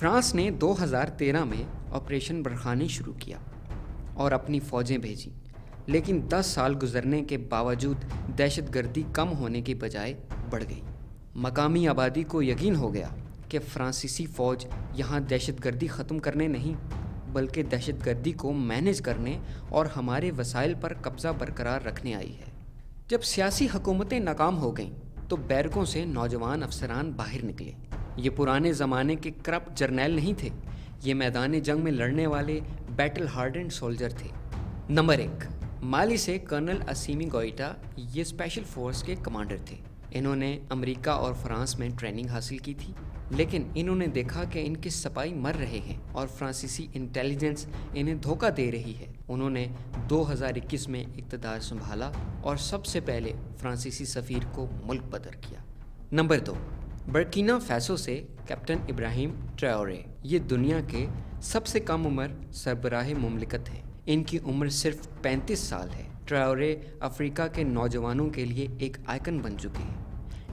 France نے 2013 میں operation برخانی شروع کیا اور اپنی فوجیں بھیجیں، لیکن 10 سال گزرنے کے باوجود دہشت گردی کم ہونے کی بجائے بڑھ گئی۔ مقامی آبادی کو یقین ہو گیا کہ فرانسیسی فوج یہاں دہشت گردی ختم کرنے نہیں بلکہ دہشت گردی کو مینیج کرنے اور ہمارے وسائل پر قبضہ برقرار رکھنے آئی ہے۔ جب سیاسی حکومتیں ناکام ہو گئیں تو بیرکوں سے نوجوان افسران باہر نکلے۔ یہ پرانے زمانے کے کرپٹ جرنیل نہیں تھے، یہ میدان جنگ میں لڑنے والے بیٹل ہارڈنڈ سولجر تھے۔ نمبر 1، مالی سے کرنل اسیمی گوئٹا، یہ اسپیشل فورس کے کمانڈر تھے۔ انہوں نے امریکہ اور فرانس میں ٹریننگ حاصل کی تھی، لیکن انہوں نے دیکھا کہ ان کے سپاہی مر رہے ہیں اور فرانسیسی انٹیلیجنس انہیں دھوکہ دے رہی ہے۔ انہوں نے 2021 میں اقتدار سنبھالا اور سب سے پہلے فرانسیسی سفیر کو ملک بدر کیا۔ نمبر 2، برکینا فیسو سے کیپٹن ابراہیم ٹریورے، یہ دنیا کے سب سے کم عمر سربراہ مملکت ہیں۔ ان کی عمر صرف 35 سال ہے۔ ٹریورے افریقہ کے نوجوانوں کے لیے ایک آئیکن بن چکے ہیں۔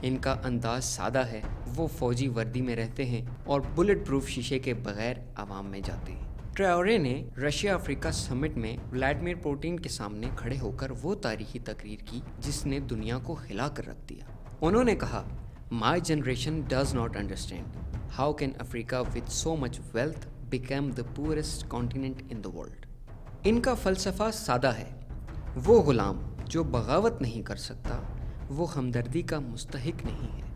ان کا انداز سادہ ہے، وہ فوجی وردی میں رہتے ہیں اور بلٹ پروف شیشے کے بغیر عوام میں جاتے ہیں۔ ٹریورے نے رشیا افریقہ سمٹ میں ولادیمیر پوٹن کے سامنے کھڑے ہو کر وہ تاریخی تقریر کی جس نے دنیا کو ہلا کر رکھ دیا۔ انہوں نے کہا، My generation does not understand how can Africa with so much wealth become the poorest continent in the world۔ ان کا فلسفہ سادہ ہے، وہ غلام جو بغاوت نہیں کر سکتا وہ ہمدردی کا مستحق نہیں ہے۔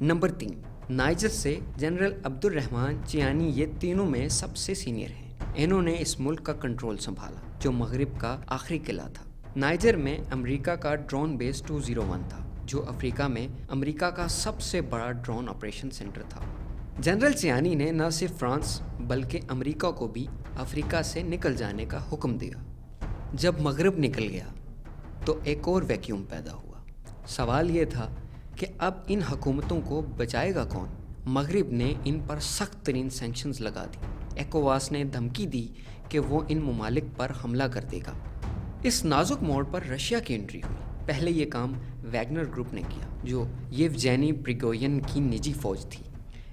نمبر 3، نائجر سے جنرل عبد الرحمن چیانی، یہ تینوں میں سب سے سینئر ہیں۔ انہوں نے اس ملک کا کنٹرول سنبھالا جو مغرب کا آخری قلعہ تھا۔ نائجر میں امریکہ کا ڈرون بیس 201 تھا جو افریقہ میں امریکہ کا سب سے بڑا ڈرون آپریشن سینٹر تھا۔ جنرل چیانی نے نہ صرف فرانس بلکہ امریکہ کو بھی افریقہ سے نکل جانے کا حکم دیا۔ جب مغرب نکل گیا تو ایک اور ویکیوم پیدا ہوا۔ سوال یہ تھا کہ اب ان حکومتوں کو بچائے گا کون؟ مغرب نے ان پر سخت ترین سینکشنز لگا دی۔ ایکوواس نے دھمکی دی کہ وہ ان ممالک پر حملہ کر دے گا۔ اس نازک موڑ پر رشیا کی انٹری ہوئی۔ پہلے یہ کام ویگنر گروپ نے کیا جو یوجینی پریگوئن کی نجی فوج تھی۔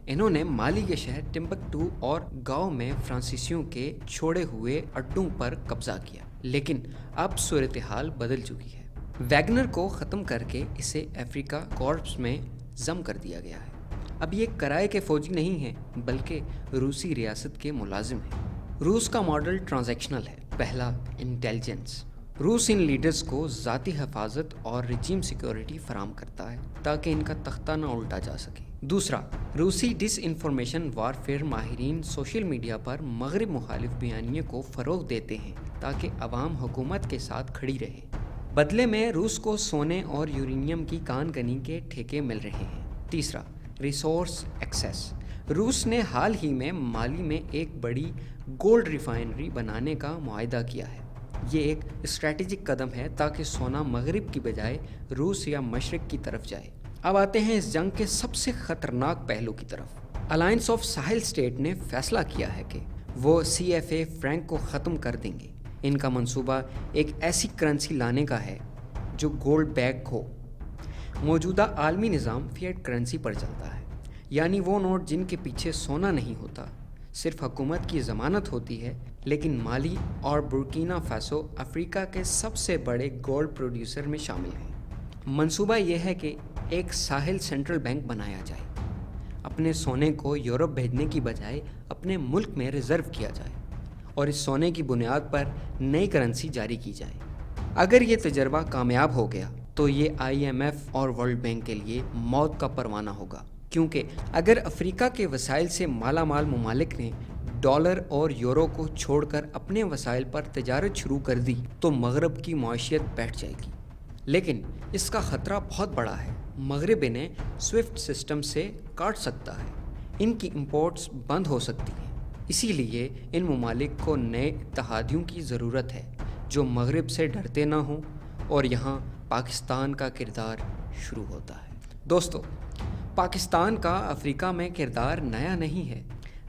انہوں نے مالی کے شہر ٹمبکٹو اور گاؤں میں فرانسیسیوں کے چھوڑے ہوئے اڈوں پر قبضہ کیا، لیکن اب صورتحال بدل چکی ہے۔ ویگنر کو ختم کر کے اسے افریقہ کارپس میں ضم کر دیا گیا ہے۔ اب یہ کرائے کے فوجی نہیں ہیں بلکہ روسی ریاست کے ملازم ہیں۔ روس کا ماڈل ٹرانزیکشنل ہے۔ پہلا، انٹیلیجنس۔ روس ان لیڈرز کو ذاتی حفاظت اور رجیم سیکیورٹی فراہم کرتا ہے تاکہ ان کا تختہ نہ الٹا جا سکے۔ دوسرا، روسی ڈس انفارمیشن وارفیئر ماہرین سوشل میڈیا پر مغرب مخالف بیانیے کو فروغ دیتے ہیں تاکہ عوام حکومت کے ساتھ کھڑی رہے۔ بدلے میں روس کو سونے اور یورینیم کی کان کنی کے ٹھیکے مل رہے ہیں۔ تیسرا، ریسورس ایکسیس۔ روس نے حال ہی میں مالی میں ایک بڑی گولڈ ریفائنری بنانے کا معاہدہ کیا ہے۔ یہ ایک اسٹریٹجک قدم ہے تاکہ سونا مغرب کی بجائے روس یا مشرق کی طرف جائے۔ اب آتے ہیں اس جنگ کے سب سے خطرناک پہلو کی طرف۔ الائنس آف ساحل اسٹیٹ نے فیصلہ کیا ہے کہ وہ CFA فرینک کو ختم کر دیں گے۔ ان کا منصوبہ ایک ایسی کرنسی لانے کا ہے جو گولڈ بیک ہو۔ موجودہ عالمی نظام فیٹ کرنسی پر چلتا ہے، یعنی وہ نوٹ جن کے پیچھے سونا نہیں ہوتا، صرف حکومت کی ضمانت ہوتی ہے۔ لیکن مالی اور برکینا فاسو افریقہ کے سب سے بڑے گولڈ پروڈیوسر میں شامل ہیں۔ منصوبہ یہ ہے کہ ایک ساحل سینٹرل بینک بنایا جائے، اپنے سونے کو یورپ بھیجنے کی بجائے اپنے ملک میں ریزرو کیا جائے اور اس سونے کی بنیاد پر نئی کرنسی جاری کی جائے۔ اگر یہ تجربہ کامیاب ہو گیا تو یہ IMF اور ورلڈ بینک کے لیے موت کا پروانہ ہوگا، کیونکہ اگر افریقہ کے وسائل سے مالا مال ممالک نے ڈالر اور یورو کو چھوڑ کر اپنے وسائل پر تجارت شروع کر دی تو مغرب کی معیشت بیٹھ جائے گی۔ لیکن اس کا خطرہ بہت بڑا ہے۔ مغرب انہیں سوئفٹ سسٹم سے کاٹ سکتا ہے، ان کی امپورٹس بند ہو سکتی ہیں۔ اسی لیے ان ممالک کو نئے اتحادیوں کی ضرورت ہے جو مغرب سے ڈرتے نہ ہوں، اور یہاں پاکستان کا کردار شروع ہوتا ہے۔ دوستو، پاکستان کا افریقہ میں کردار نیا نہیں ہے۔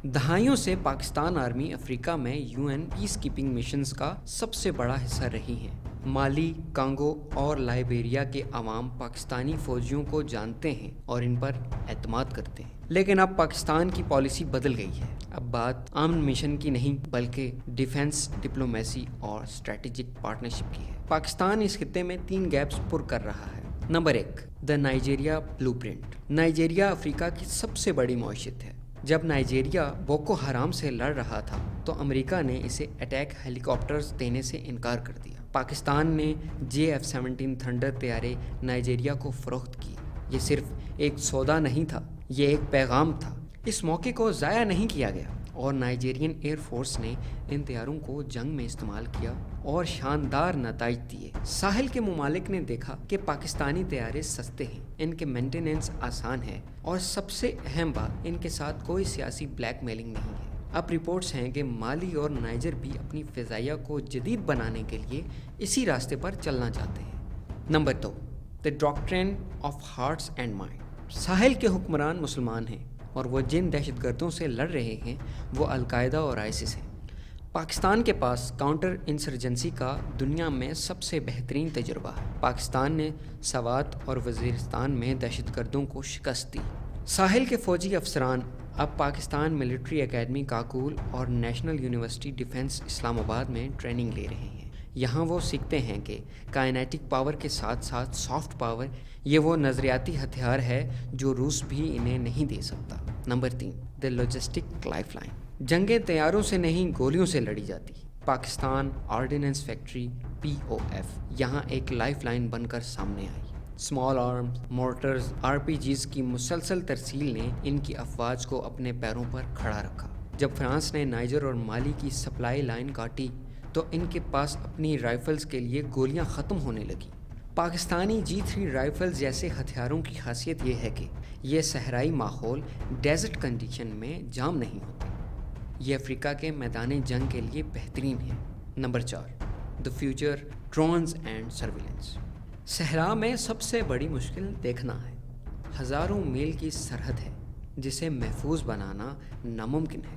دہائیوں سے پاکستان آرمی افریقہ میں UN پیس کیپنگ مشنز کا سب سے بڑا حصہ رہی ہیں۔ مالی، کانگو اور لائبیریا کے عوام پاکستانی فوجیوں کو جانتے ہیں اور ان پر اعتماد کرتے ہیں، لیکن اب پاکستان کی پالیسی بدل گئی ہے۔ اب بات امن مشن کی نہیں بلکہ ڈیفنس، ڈپلومیسی اور اسٹریٹجک پارٹنرشپ کی ہے۔ پاکستان اس خطے میں 3 گیپس پر کر رہا ہے۔ نمبر 1، دا نائجیریا بلو پرنٹ۔ نائجیریا افریقہ کی سب سے بڑی معیشت ہے۔ جب نائجیریا بوکو حرام سے لڑ رہا تھا تو امریکہ نے اسے اٹیک ہیلی کاپٹرز دینے سے انکار کر دیا۔ پاکستان نے JF-17 تھنڈر طیارے نائجیریا کو فروخت کی۔ یہ صرف ایک سودا نہیں تھا، یہ ایک پیغام تھا۔ اس موقع کو ضائع نہیں کیا گیا اور نائجیرین ایئر فورس نے ان طیاروں کو جنگ میں استعمال کیا اور شاندار نتائج دیے۔ ساحل کے ممالک نے دیکھا کہ پاکستانی طیارے سستے ہیں، ان کے مینٹیننس آسان ہے اور سب سے اہم بات، ان کے ساتھ کوئی سیاسی بلیک میلنگ نہیں ہے۔ اب رپورٹس ہیں کہ مالی اور نائجر بھی اپنی فضائیہ کو جدید بنانے کے لیے اسی راستے پر چلنا چاہتے ہیں۔ Number 2، the doctrine of hearts and minds. ساحل کے حکمران مسلمان ہیں اور وہ جن دہشت گردوں سے لڑ رہے ہیں وہ القاعدہ اور آئسس ہیں۔ پاکستان کے پاس کاؤنٹر انسرجنسی کا دنیا میں سب سے بہترین تجربہ ہے۔ پاکستان نے سوات اور وزیرستان میں دہشت گردوں کو شکست دی۔ ساحل کے فوجی افسران اب پاکستان ملٹری اکیڈمی کاکول اور نیشنل یونیورسٹی ڈیفنس اسلام آباد میں ٹریننگ لے رہے ہیں۔ یہاں وہ سیکھتے ہیں کہ کائنیٹک پاور کے ساتھ ساتھ سافٹ پاور، یہ وہ نظریاتی ہتھیار ہے جو روس بھی انہیں نہیں دے سکتا۔ نمبر 3، دی لاجسٹک لائف لائن۔ جنگیں طیاروں سے نہیں گولیوں سے لڑی جاتی۔ پاکستان آرڈیننس فیکٹری POF یہاں ایک لائف لائن بن کر سامنے آئی۔ اسمال آرمز، مورٹرز، RPGs کی مسلسل ترسیل نے ان کی افواج کو اپنے پیروں پر کھڑا رکھا۔ جب فرانس نے نائجر اور مالی کی سپلائی لائن کاٹی تو ان کے پاس اپنی رائفلز کے لیے گولیاں ختم ہونے لگیں۔ پاکستانی G3 رائفلز جیسے ہتھیاروں کی خاصیت یہ ہے کہ یہ صحرائی ماحول، ڈیزرٹ کنڈیشن میں جام نہیں ہوتے۔ یہ افریقہ کے میدان جنگ کے لیے بہترین ہے۔ Number 4، the future, drones and surveillance. صحرا میں سب سے بڑی مشکل دیکھنا ہے۔ ہزاروں میل کی سرحد ہے جسے محفوظ بنانا ناممکن ہے۔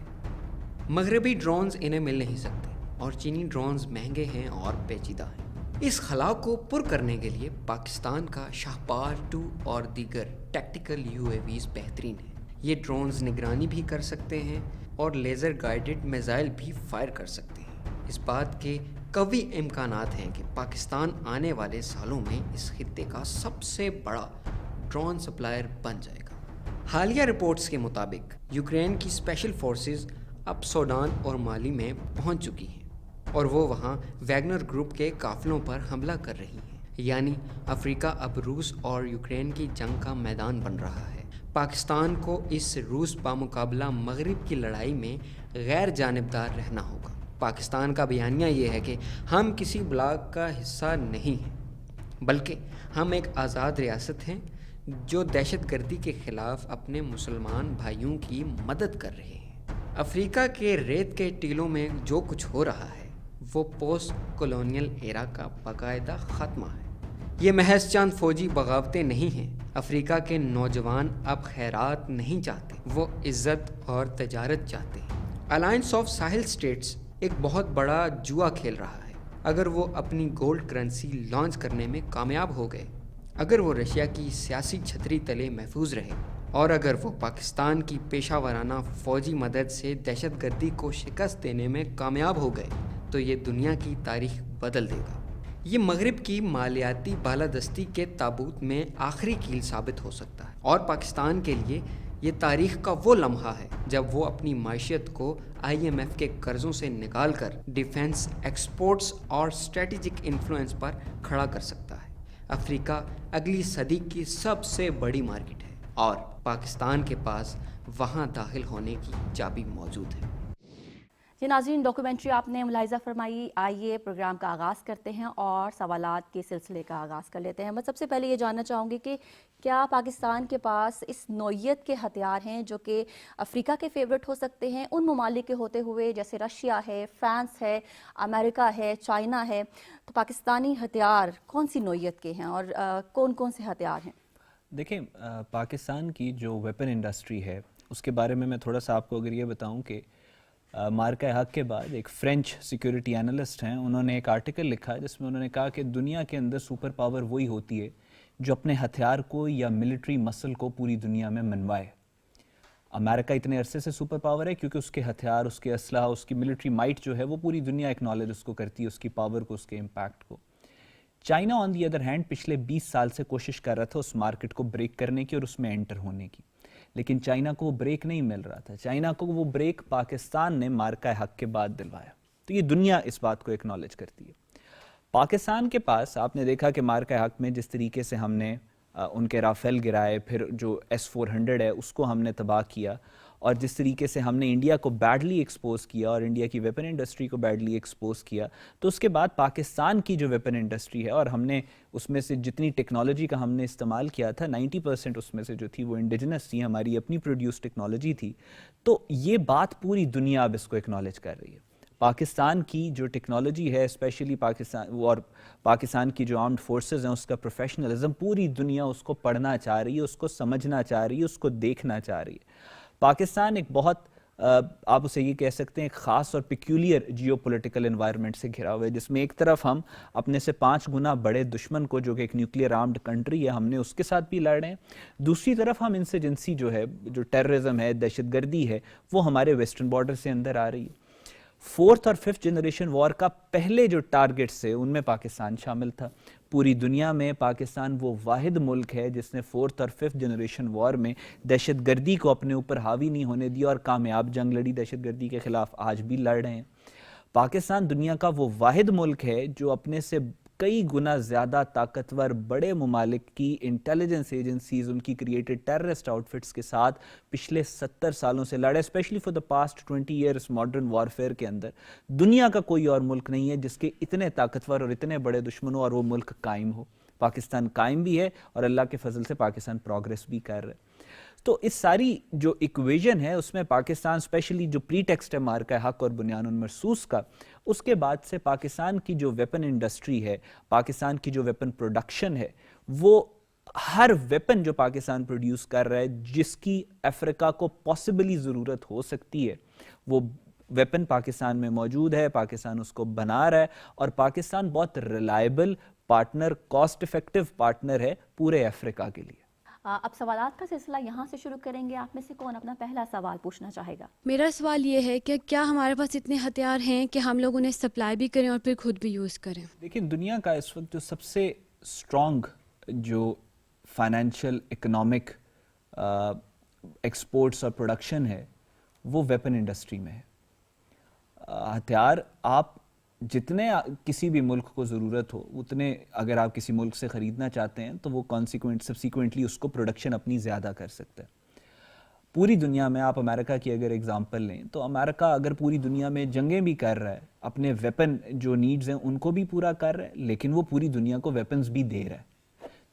مغربی ڈرونز انہیں مل نہیں سکتے اور چینی ڈرونز مہنگے ہیں اور پیچیدہ ہیں۔ اس خلا کو پر کرنے کے لیے پاکستان کا شاہپار 2 اور دیگر ٹیکٹیکل UAVs بہترین ہیں۔ یہ ڈرونز نگرانی بھی کر سکتے ہیں اور لیزر گائیڈڈ میزائل بھی فائر کر سکتے ہیں۔ اس بات کے قوی امکانات ہیں کہ پاکستان آنے والے سالوں میں اس خطے کا سب سے بڑا ڈرون سپلائر بن جائے گا۔ حالیہ رپورٹس کے مطابق یوکرین کی اسپیشل فورسز اب سوڈان اور مالی میں پہنچ چکی ہیں اور وہ وہاں ویگنر گروپ کے قافلوں پر حملہ کر رہی ہیں۔ یعنی افریقہ اب روس اور یوکرین کی جنگ کا میدان بن رہا ہے۔ پاکستان کو اس روس بامقابلہ مغرب کی لڑائی میں غیر جانبدار رہنا ہوگا۔ پاکستان کا بیانیہ یہ ہے کہ ہم کسی بلاک کا حصہ نہیں ہیں بلکہ ہم ایک آزاد ریاست ہیں جو دہشت گردی کے خلاف اپنے مسلمان بھائیوں کی مدد کر رہے ہیں۔ افریقہ کے ریت کے ٹیلوں میں جو کچھ ہو رہا ہے وہ پوسٹ کولونیل ایرا کا باقاعدہ خاتمہ ہے۔ یہ محض چند فوجی بغاوتیں نہیں ہیں۔ افریقہ کے نوجوان اب خیرات نہیں چاہتے، وہ عزت اور تجارت چاہتے ہیں۔ الائنس آف ساحل اسٹیٹس ایک بہت بڑا جوا کھیل رہا ہے۔ اگر وہ اپنی گولڈ کرنسی لانچ کرنے میں کامیاب ہو گئے، اگر وہ رشیا کی سیاسی چھتری تلے محفوظ رہے اور اگر وہ پاکستان کی پیشہ ورانہ فوجی مدد سے دہشت گردی کو شکست دینے میں کامیاب ہو گئے تو یہ دنیا کی تاریخ بدل دے گا۔ یہ مغرب کی مالیاتی بالادستی کے تابوت میں آخری کیل ثابت ہو سکتا ہے اور پاکستان کے لیے یہ تاریخ کا وہ لمحہ ہے جب وہ اپنی معیشت کو IMF کے قرضوں سے نکال کر ڈیفنس، ایکسپورٹس اور اسٹریٹجک انفلوئنس پر کھڑا کر سکتا ہے۔ افریقہ اگلی صدی کی سب سے بڑی مارکیٹ ہے اور پاکستان کے پاس وہاں داخل ہونے کی چابی موجود ہے۔ جی ناظرین، ڈاکومنٹری آپ نے ملاحظہ فرمائی۔ آئیے پروگرام کا آغاز کرتے ہیں اور سوالات کے سلسلے کا آغاز کر لیتے ہیں۔ میں سب سے پہلے یہ جاننا چاہوں گی کہ کیا پاکستان کے پاس اس نوعیت کے ہتھیار ہیں جو کہ افریقہ کے فیورٹ ہو سکتے ہیں ان ممالک کے ہوتے ہوئے جیسے رشیا ہے، فرانس ہے، امریکہ ہے، چائنا ہے؟ تو پاکستانی ہتھیار کون سی نوعیت کے ہیں اور کون کون سے ہتھیار ہیں؟ دیکھیں، پاکستان کی جو ویپن انڈسٹری ہے اس کے بارے میں تھوڑا سا آپ کو اگر یہ بتاؤں کہ مارکہ حق کے بعد ایک فرینچ سیکیورٹی انالسٹ ہیں، انہوں نے ایک آرٹیکل لکھا جس میں انہوں نے کہا کہ دنیا کے اندر سپر پاور وہی ہوتی ہے جو اپنے ہتھیار کو یا ملٹری مسل کو پوری دنیا میں منوائے۔ امریکہ اتنے عرصے سے سپر پاور ہے کیونکہ اس کے ہتھیار، اس کے اسلحہ، اس کی ملٹری مائٹ جو ہے وہ پوری دنیا ایکنالج اس کو کرتی ہے، اس کی پاور کو، اس کے امپیکٹ کو۔ China on the other hand پچھلے 20 سال سے کوشش کر رہا تھا اس مارکیٹ کو بریک کرنے کی اور اس میں انٹر ہونے کی، لیکن چائنا کو وہ بریک نہیں مل رہا تھا۔ چائنا کو وہ بریک پاکستان نے مارکہ حق کے بعد دلوایا، تو یہ دنیا اس بات کو ایکنالج کرتی ہے۔ پاکستان کے پاس آپ نے دیکھا کہ مارکہ حق میں جس طریقے سے ہم نے ان کے رافیل گرائے، پھر جو S-400 ہے اس کو ہم نے تباہ کیا، اور جس طریقے سے ہم نے انڈیا کو بیڈلی ایکسپوز کیا اور انڈیا کی ویپن انڈسٹری کو بیڈلی ایکسپوز کیا، تو اس کے بعد پاکستان کی جو ویپن انڈسٹری ہے، اور ہم نے اس میں سے جتنی ٹیکنالوجی کا ہم نے استعمال کیا تھا 90% اس میں سے جو تھی وہ انڈیجنس تھی، ہماری اپنی پروڈیوس ٹیکنالوجی تھی۔ تو یہ بات پوری دنیا اب اس کو ایکنالج کر رہی ہے۔ پاکستان کی جو ٹیکنالوجی ہے، اسپیشلی پاکستان کی جو آرمڈ فورسز ہیں، اس کا پروفیشنلزم، پوری دنیا اس کو پڑھنا چاہ رہی ہے، اس کو سمجھنا چاہ رہی ہے، اس کو دیکھنا چاہ رہی ہے۔ پاکستان ایک بہت آپ اسے یہ کہہ سکتے ہیں ایک خاص اور پیکیولر جیو پولیٹیکل انوائرمنٹ سے گھرا ہوا ہے، جس میں ایک طرف ہم اپنے سے 5 گنا بڑے دشمن کو، جو کہ ایک نیوکلیئر آرمڈ کنٹری ہے، ہم نے اس کے ساتھ بھی لڑ رہے ہیں، دوسری طرف ہم انسرجنسی جو ہے، جو ٹیررزم ہے، دہشت گردی ہے، وہ ہمارے ویسٹرن بارڈر سے اندر آ رہی ہے۔ 4th اور 5th جنریشن وار کا پہلے جو ٹارگٹس سے ان میں پاکستان شامل تھا۔ پوری دنیا میں پاکستان وہ واحد ملک ہے جس نے 4th اور 5th جنریشن وار میں دہشت گردی کو اپنے اوپر حاوی نہیں ہونے دیا اور کامیاب جنگ لڑی دہشت گردی کے خلاف، آج بھی لڑ رہے ہیں۔ پاکستان دنیا کا وہ واحد ملک ہے جو اپنے سے کئی گنا زیادہ طاقتور بڑے ممالک کی انٹیلیجنس ایجنسیز، ان کی کریٹڈ ٹیررسٹ آؤٹ فٹس کے ساتھ پچھلے 70 سالوں سے لڑے، specially for the past 20 years modern warfare کے اندر۔ دنیا کا کوئی اور ملک نہیں ہے جس کے اتنے طاقتور اور اتنے بڑے دشمن ہو اور وہ ملک قائم ہو۔ پاکستان قائم بھی ہے اور اللہ کے فضل سے پاکستان پروگریس بھی کر رہا ہے۔ تو اس ساری جو ایکویژن ہے اس میں پاکستان، اسپیشلی جو پری ٹیکسٹ ہے مارکہ حق اور بنیان المرصوص کا، اس کے بعد سے پاکستان کی جو ویپن انڈسٹری ہے، پاکستان کی جو ویپن پروڈکشن ہے، وہ ہر ویپن جو پاکستان پروڈیوس کر رہا ہے، جس کی افریقہ کو پاسبلی ضرورت ہو سکتی ہے، وہ ویپن پاکستان میں موجود ہے، پاکستان اس کو بنا رہا ہے، اور پاکستان بہت reliable partner, cost effective partner ہے پورے افریقہ کے لیے۔ اب سوالات کا سلسلہ یہاں سے شروع کریں گے۔ آپ میں سے کون اپنا پہلا سوال پوچھنا چاہے گا؟ میرا سوال یہ ہے کہ کیا ہمارے پاس اتنے ہتھیار ہیں کہ ہم لوگ انہیں سپلائی بھی کریں اور پھر خود بھی یوز کریں؟ دیکھیں، دنیا کا اس وقت جو سب سے اسٹرانگ جو فائنینشیل اکنامک ایکسپورٹس اور پروڈکشن ہے وہ ویپن انڈسٹری میں ہے۔ ہتھیار آپ جتنے کسی بھی ملک کو ضرورت ہو اتنے اگر آپ کسی ملک سے خریدنا چاہتے ہیں تو وہ سبسیکوینٹلی اس کو پروڈکشن اپنی زیادہ کر سکتا ہے۔ پوری دنیا میں آپ امریکہ کی اگر اگزامپل لیں تو امریکہ اگر پوری دنیا میں جنگیں بھی کر رہا ہے، اپنے ویپن جو نیڈز ہیں ان کو بھی پورا کر رہا ہے، لیکن وہ پوری دنیا کو ویپنز بھی دے رہا ہے۔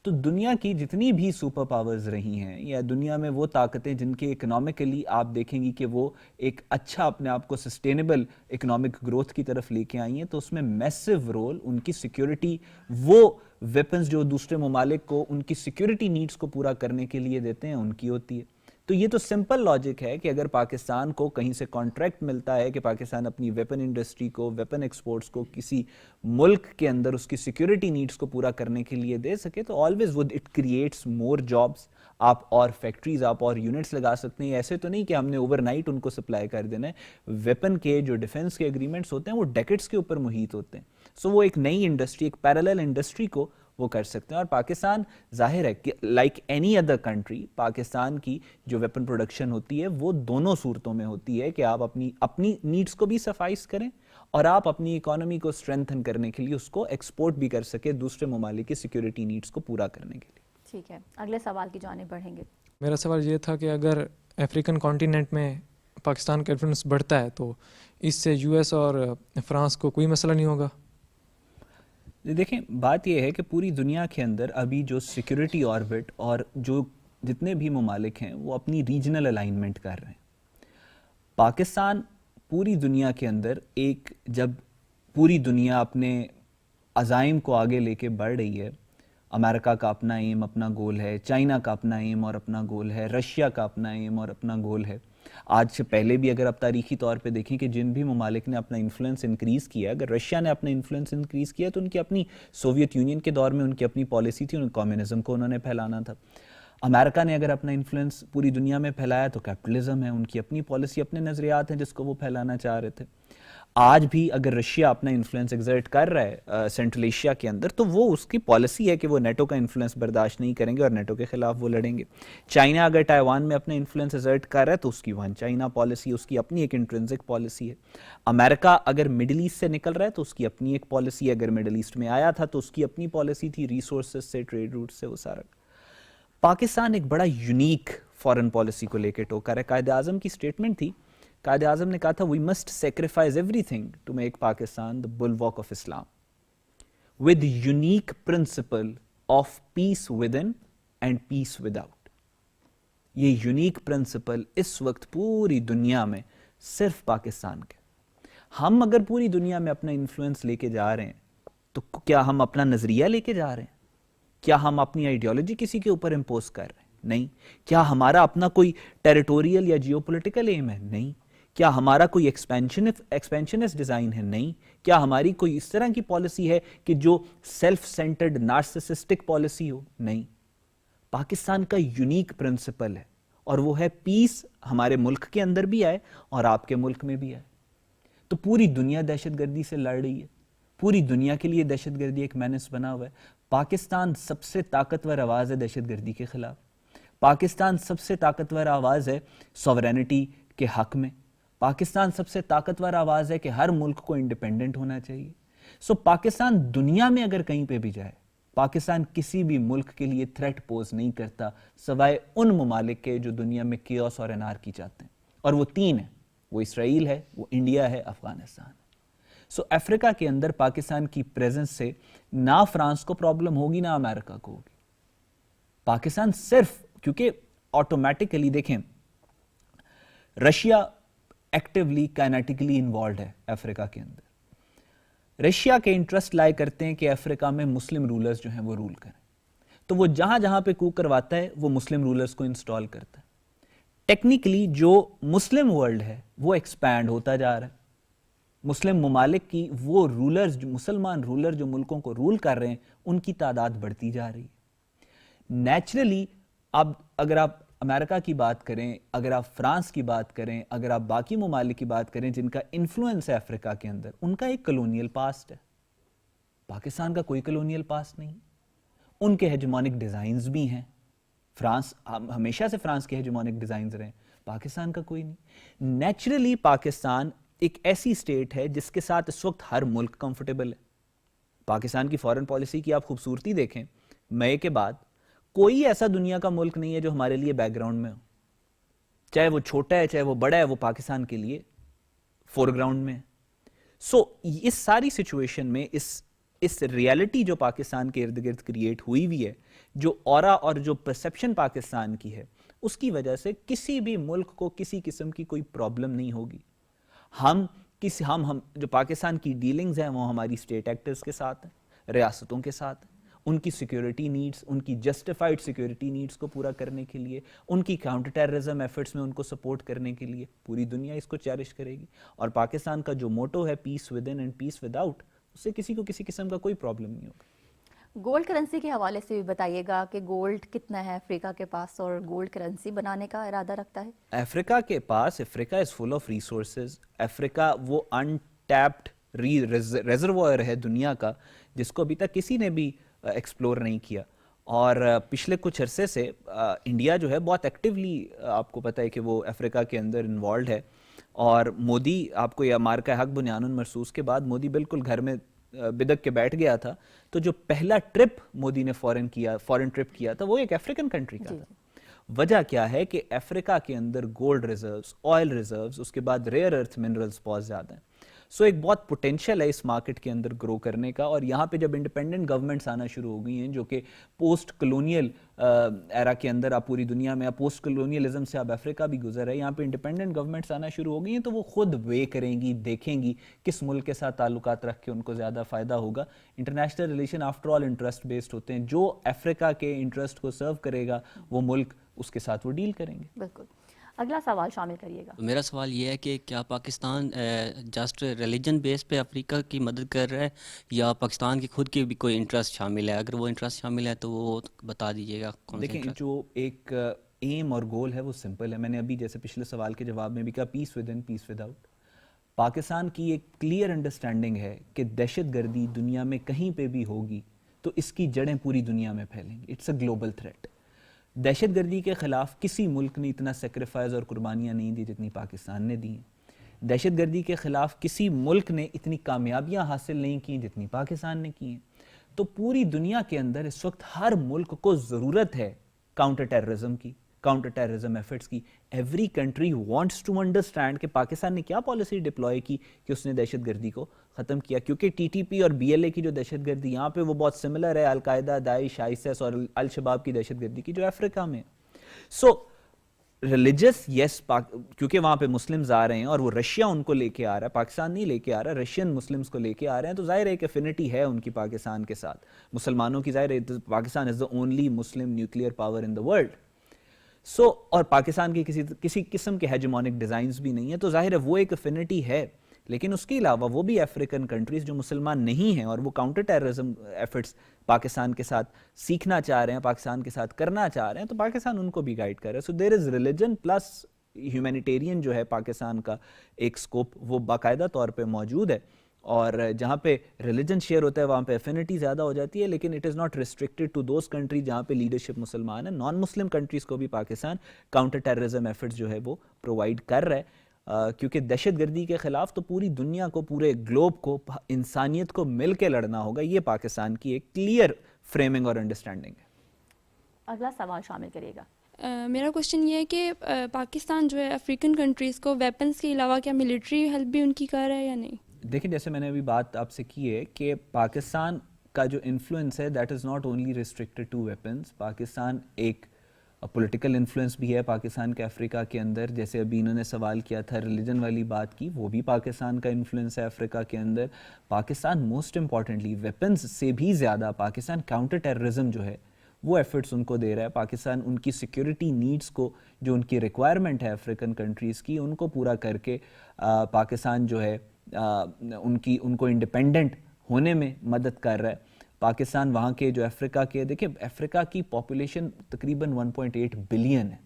تو دنیا کی جتنی بھی سپر پاورز رہی ہیں یا دنیا میں وہ طاقتیں جن کے اکنامکلی آپ دیکھیں گی کہ وہ ایک اچھا اپنے آپ کو سسٹینیبل اکنامک گروتھ کی طرف لے کے آئی ہیں، تو اس میں میسو رول ان کی سیکیورٹی، وہ ویپنز جو دوسرے ممالک کو ان کی سیکیورٹی نیڈز کو پورا کرنے کے لیے دیتے ہیں، ان کی ہوتی ہے۔ تو یہ تو سمپل لاجک ہے کہ اگر پاکستان کو کہیں سے کانٹریکٹ ملتا ہے کہ پاکستان اپنی ویپن انڈسٹری کو، ویپن ایکسپورٹس کو کسی ملک کے اندر اس کی سیکیورٹی نیڈز کو پورا کرنے کے لیے دے سکے تو always would it creates more jobs. آپ اور فیکٹریز، آپ اور یونٹس لگا سکتے ہیں۔ ایسے تو نہیں کہ ہم نے اوور نائٹ ان کو سپلائی کر دینا ہے۔ ویپن کے جو ڈیفنس کے اگریمنٹس ہوتے ہیں وہ ڈیکڈس کے اوپر محیط ہوتے ہیں، سو وہ ایک نئی انڈسٹری، ایک پیرالل انڈسٹری کو وہ کر سکتے ہیں۔ اور پاکستان ظاہر ہے کہ like any other country, Pakistan کی جو ویپن پروڈکشن ہوتی ہے وہ دونوں صورتوں میں ہوتی ہے کہ آپ اپنی نیڈز کو بھی سفائز کریں اور آپ اپنی اکانومی کو اسٹرینتھن کرنے کے لیے اس کو ایکسپورٹ بھی کر سکے دوسرے ممالک کی سیکیورٹی نیڈز کو پورا کرنے کے لیے۔ ٹھیک ہے، اگلے سوال کی جانب بڑھیں گے۔ میرا سوال یہ تھا کہ اگر افریقن کانٹیننٹ میں پاکستان کا انفلوئنس بڑھتا ہے تو اس سے یو ایس اور فرانس کو کوئی مسئلہ نہیں ہوگا؟ دیکھیں، بات یہ ہے کہ پوری دنیا کے اندر ابھی جو سیکیورٹی آربٹ اور جو جتنے بھی ممالک ہیں وہ اپنی ریجنل الائنمنٹ کر رہے ہیں۔ پاکستان پوری دنیا کے اندر جب پوری دنیا اپنے عزائم کو آگے لے کے بڑھ رہی ہے، امریکہ کا اپنا ایم، اپنا گول ہے، چائنا کا اپنا ایم اور اپنا گول ہے، رشیا کا اپنا ایم اور اپنا گول ہے، آج سے پہلے بھی اگر آپ تاریخی طور پہ دیکھیں کہ جن بھی ممالک نے اپنا انفلوئنس انکریز کیا، اگر رشیا نے اپنا انفلوئنس انکریز کیا تو ان کی اپنی سوویت یونین کے دور میں ان کی اپنی پالیسی تھی، ان کمیونزم کو انہوں نے پھیلانا تھا. امریکہ نے اگر اپنا انفلوئنس پوری دنیا میں پھیلایا تو کیپٹلزم ہے، ان کی اپنی پالیسی، اپنے نظریات ہیں جس کو وہ پھیلانا چاہ رہے تھے. آج بھی اگر رشیا اپنا انفلوئنس ایگزرٹ کر رہا ہے سینٹرل ایشیا کے اندر تو وہ اس کی پالیسی ہے کہ وہ نیٹو کا انفلوئنس برداشت نہیں کریں گے اور نیٹو کے خلاف وہ لڑیں گے. چائنا اگر تائیوان میں اپنا انفلوئنس ایگزرٹ کر رہا ہے تو اس کی ون چائنا پالیسی، اس کی اپنی ایک انٹرنسک پالیسی ہے. امریکہ اگر مڈل ایسٹ سے نکل رہا ہے تو اس کی اپنی ایک پالیسی ہے، اگر مڈل ایسٹ میں آیا تھا تو اس کی اپنی پالیسی تھی، ریسورسز سے، ٹریڈ روٹ سے، وہ سارا. پاکستان ایک بڑا یونیک فارن پالیسی کو لے کے ٹوکر ہے. قائد اعظم کی سٹیٹمنٹ تھی، قائد اعظم نے کہا تھا we must sacrifice everything to make Pakistan the bulwark of Islam with unique principle of peace within and peace without. یہ یونیک پرنسپل اس وقت پوری دنیا میں صرف پاکستان کا. ہم اگر پوری دنیا میں اپنا انفلوئنس لے کے جا رہے ہیں تو کیا ہم اپنا نظریہ لے کے جا رہے ہیں؟ کیا ہم اپنی آئیڈیالوجی کسی کے اوپر امپوز کر رہے ہیں؟ نہیں. کیا ہمارا اپنا کوئی ٹیریٹوریل یا جیو پولیٹیکل ایم ہے؟ نہیں. کیا ہمارا کوئی ایکسپینشنسٹ ڈیزائن ہے؟ نہیں. کیا ہماری کوئی اس طرح کی پالیسی ہے کہ جو سیلف سینٹرڈ نارسسسٹک پالیسی ہو؟ نہیں. پاکستان کا یونیک پرنسپل ہے اور وہ ہے پیس ہمارے ملک کے اندر بھی آئے اور آپ کے ملک میں بھی آئے. تو پوری دنیا دہشت گردی سے لڑ رہی ہے، پوری دنیا کے لیے دہشت گردی ایک مینس بنا ہوا ہے. پاکستان سب سے طاقتور آواز ہے دہشت گردی کے خلاف. پاکستان سب سے طاقتور آواز ہے سوورینٹی کے حق میں. پاکستان سب سے طاقتور آواز ہے کہ ہر ملک کو انڈیپینڈنٹ ہونا چاہیے. سو پاکستان دنیا میں اگر کہیں پہ بھی جائے، پاکستان کسی بھی ملک کے لیے تھریٹ پوز نہیں کرتا سوائے ان ممالک کے جو دنیا میں کیوس اور انارکی چاہتے ہیں، اور وہ تین ہیں، وہ اسرائیل ہے، وہ انڈیا ہے، افغانستان. سو افریقہ کے اندر پاکستان کی پریزنس سے نہ فرانس کو پرابلم ہوگی نہ امریکہ کو ہوگی. پاکستان صرف کیونکہ آٹومیٹکلی دیکھیں رشیا ایکٹیولی کائنیٹکلی انوالوڈ ہے افریقہ کے اندر. رشیا کے انٹرسٹ لائے کرتے ہیں کہ افریقہ میں مسلم رولرز جو ہیں وہ رول کریں، تو وہ جہاں جہاں پہ کو کرواتا ہے وہ مسلم رولرز کو انسٹال کرتا ہے. ٹیکنیکلی جو مسلم ورلڈ ہے وہ ایکسپینڈ ہوتا جا رہا ہے. مسلم ممالک کی وہ رولرز، جو مسلمان رولر جو ملکوں کو رول کر رہے ہیں، ان کی تعداد بڑھتی جا رہی ہے. نیچرلی اب اگر آپ امریکہ کی بات کریں، اگر آپ فرانس کی بات کریں، اگر آپ باقی ممالک کی بات کریں جن کا انفلوئنس ہے افریقہ کے اندر، ان کا ایک کلونیل پاسٹ ہے. پاکستان کا کوئی کلونیل پاسٹ نہیں. ان کے ہیجمونک ڈیزائنز بھی ہیں. فرانس ہمیشہ سے فرانس کے ہیجمونک ڈیزائنز رہے ہیں، پاکستان کا کوئی نہیں. نیچرلی پاکستان ایک ایسی اسٹیٹ ہے جس کے ساتھ اس وقت ہر ملک کمفرٹیبل ہے. پاکستان کی فارن پالیسی کی آپ خوبصورتی دیکھیں، مئی کے بعد کوئی ایسا دنیا کا ملک نہیں ہے جو ہمارے لیے بیک گراؤنڈ میں ہو. چاہے وہ چھوٹا ہے چاہے وہ بڑا ہے، وہ پاکستان کے لیے فور گراؤنڈ میں ہے. سو اس ساری سچویشن میں اس ریالٹی جو پاکستان کے ارد گرد کریٹ ہوئی ہوئی ہے، جو اورا اور جو پرسیپشن پاکستان کی ہے، اس کی وجہ سے کسی بھی ملک کو کسی قسم کی کوئی پرابلم نہیں ہوگی. ہم جو پاکستان کی ڈیلنگز ہیں وہ ہماری اسٹیٹ ایکٹرز کے ساتھ ہیں، ریاستوں کے ساتھ ہیں. ان کی سیکیورٹی نیڈز، ان کی جسٹیفائڈ سیکیورٹی نیڈز کو پورا کرنے کے لیے، ان کی کاؤنٹر ٹیررزم ایفرٹس میں ان کو سپورٹ کرنے کے لیے پوری دنیا اس کو چیریش کرے گی. اور پاکستان کا جو موٹو ہے peace within and peace without, اس سے کسی کو کسی قسم کا کوئی پرابلم نہیں ہوگا. گولڈ کرنسی کے حوالے سے بھی بتائیے گا کہ گولڈ کتنا ہے افریقہ کے پاس اور گولڈ کرنسی بنانے کا ارادہ رکھتا ہے؟ افریقہ کے پاس، افریقہ از فل آف ریسورسز. افریقہ وہ انٹیپڈ ریزروائر ہے دنیا کا جس کو ابھی تک کسی نے بھی ایکسپلور نہیں کیا. اور پچھلے کچھ عرصے سے انڈیا جو ہے بہت ایکٹیولی، آپ کو پتہ ہے کہ وہ افریقہ کے اندر انوالوڈ ہے. اور مودی، آپ کو یہ مارکہ حق بنیان مرصوص کے بعد مودی بالکل گھر میں بدک کے بیٹھ گیا تھا. تو جو پہلا ٹرپ مودی نے فورن ٹرپ کیا تھا وہ ایک افریقن کنٹری کا تھا. وجہ کیا ہے کہ افریقہ کے اندر گولڈ ریزروز، آئل ریزروز، اس کے بعد ریئر ارتھ منرلز بہت زیادہ ہیں. سو ایک بہت پوٹینشیل ہے اس مارکیٹ کے اندر گرو کرنے کا. اور یہاں پہ جب انڈیپینڈنٹ گورنمنٹس آنا شروع ہو گئی ہیں جو کہ پوسٹ کلونیل ایرا کے اندر، آپ پوری دنیا میں پوسٹ کلونیلزم سے اب افریقہ بھی گزر ہے، یہاں پہ انڈیپینڈنٹ گورنمنٹس آنا شروع ہو گئی ہیں، تو وہ خود وے کریں گی، دیکھیں گی کس ملک کے ساتھ تعلقات رکھ کے ان کو زیادہ فائدہ ہوگا. International relation after all interest based ہوتے ہیں. جو افریقہ کے انٹرسٹ کو سرو کرے گا وہ ملک، اس کے ساتھ وہ ڈیل کریں گے. بالکل. اگلا سوال شامل کریے گا. میرا سوال یہ ہے کہ کیا پاکستان جسٹ ریلیجن بیس پہ افریقہ کی مدد کر رہا ہے یا پاکستان کی خود کی بھی کوئی انٹرسٹ شامل ہے؟ اگر وہ انٹرسٹ شامل ہے تو وہ بتا دیجیے گا کون سا دیکھیں انٹرسٹ. جو ایک ایم اور گول ہے وہ سمپل ہے. میں نے ابھی جیسے پچھلے سوال کے جواب میں بھی کہا peace within peace without. Pakistan کی ایک کلیئر انڈرسٹینڈنگ ہے کہ دہشت گردی دنیا میں کہیں پہ بھی ہوگی تو اس کی جڑیں پوری دنیا میں پھیلیں گی. It's a global threat. دہشت گردی کے خلاف کسی ملک نے اتنا سیکریفائز اور قربانیاں نہیں دی جتنی پاکستان نے دی ہیں. دہشت گردی کے خلاف کسی ملک نے اتنی کامیابیاں حاصل نہیں کی جتنی پاکستان نے کی ہیں. تو پوری دنیا کے اندر اس وقت ہر ملک کو ضرورت ہے کاؤنٹر ٹیررزم کی, کاؤنٹر ٹیررزم ایفرٹس کی. Every country wants to understand کہ پاکستان نے کیا پالیسی ڈپلوائے کی کہ اس نے دہشت گردی کو ختم کیا, کیونکہ ٹی ٹی پی اور بی ایل اے کی جو دہشت گردی یہاں پہ وہ بہت سملر ہے القاعدہ, داعش, آئیسس اور الشباب کی دہشت گردی کی جو افریقہ میں. سو ریلیجس یس کیونکہ وہاں پہ مسلمز آ رہے ہیں اور وہ رشیا ان کو لے کے آ رہا ہے, پاکستان نہیں لے کے آ رہا, رشین مسلمز کو لے کے آ رہے ہیں, تو ظاہر ہے ایک افینٹی ہے ان کی پاکستان کے ساتھ, مسلمانوں کی. ظاہر ہے Pakistan is the only Muslim nuclear power in the world. So اور پاکستان کی کسی قسم کے ہیجمونک ڈیزائنز بھی نہیں ہیں, تو ظاہر ہے وہ ایک افینٹی ہے. لیکن اس کے علاوہ وہ بھی افریقن کنٹریز جو مسلمان نہیں ہیں اور وہ کاؤنٹر ٹیررزم ایفرٹس پاکستان کے ساتھ سیکھنا چاہ رہے ہیں, پاکستان کے ساتھ کرنا چاہ رہے ہیں, تو پاکستان ان کو بھی گائیڈ کر رہا ہے. سو دیر از ریلیجن پلس ہیومینیٹیرین جو ہے پاکستان کا ایک سکوپ وہ باقاعدہ طور پہ موجود ہے. اور جہاں پہ ریلیجن شیئر ہوتا ہے وہاں پہ افینٹی زیادہ ہو جاتی ہے, لیکن it is not restricted to those country جہاں پہ لیڈرشپ مسلمان ہے. نان مسلم کنٹریز کو بھی پاکستان کاؤنٹر ٹیررزم ایفرٹس جو ہے وہ پرووائڈ کر رہا ہے, کیونکہ دہشت گردی کے خلاف تو پوری دنیا کو, پورے گلوب کو, انسانیت کو مل کے لڑنا ہوگا. یہ پاکستان کی ایک کلیئر فریمنگ اور انڈرسٹینڈنگ ہے. اگلا سوال شامل کریے گا. میرا کوشچن یہ ہے کہ پاکستان جو ہے افریقن کنٹریز کو ویپنز کے علاوہ کیا ملٹری ہیلپ بھی ان کی کر رہا ہے یا نہیں؟ دیکھیں جیسے میں نے ابھی بات آپ سے کی ہے کہ پاکستان کا جو انفلوئنس ہے that is not only restricted to weapons. Pakistan ایک پولیٹیکل انفلوئنس بھی ہے پاکستان کے افریقہ کے اندر. جیسے ابھی انہوں نے سوال کیا تھا ریلیجن والی بات کی, وہ بھی پاکستان کا انفلوئنس ہے افریقہ کے اندر. پاکستان موسٹ امپورٹنٹلی ویپنز سے بھی زیادہ پاکستان کاؤنٹر ٹیررزم جو ہے وہ ایفرٹس ان کو دے رہا ہے. پاکستان ان کی سیکیورٹی نیڈز کو, جو ان کی ریکوائرمنٹ ہے افریقن کنٹریز کی, ان کو پورا کر کے پاکستان جو ہے ان کو انڈیپینڈنٹ ہونے میں مدد کر رہا ہے. پاکستان وہاں کے جو افریقہ کے, دیکھیں افریقہ کی پاپولیشن تقریباً 1.8 بلین ہے,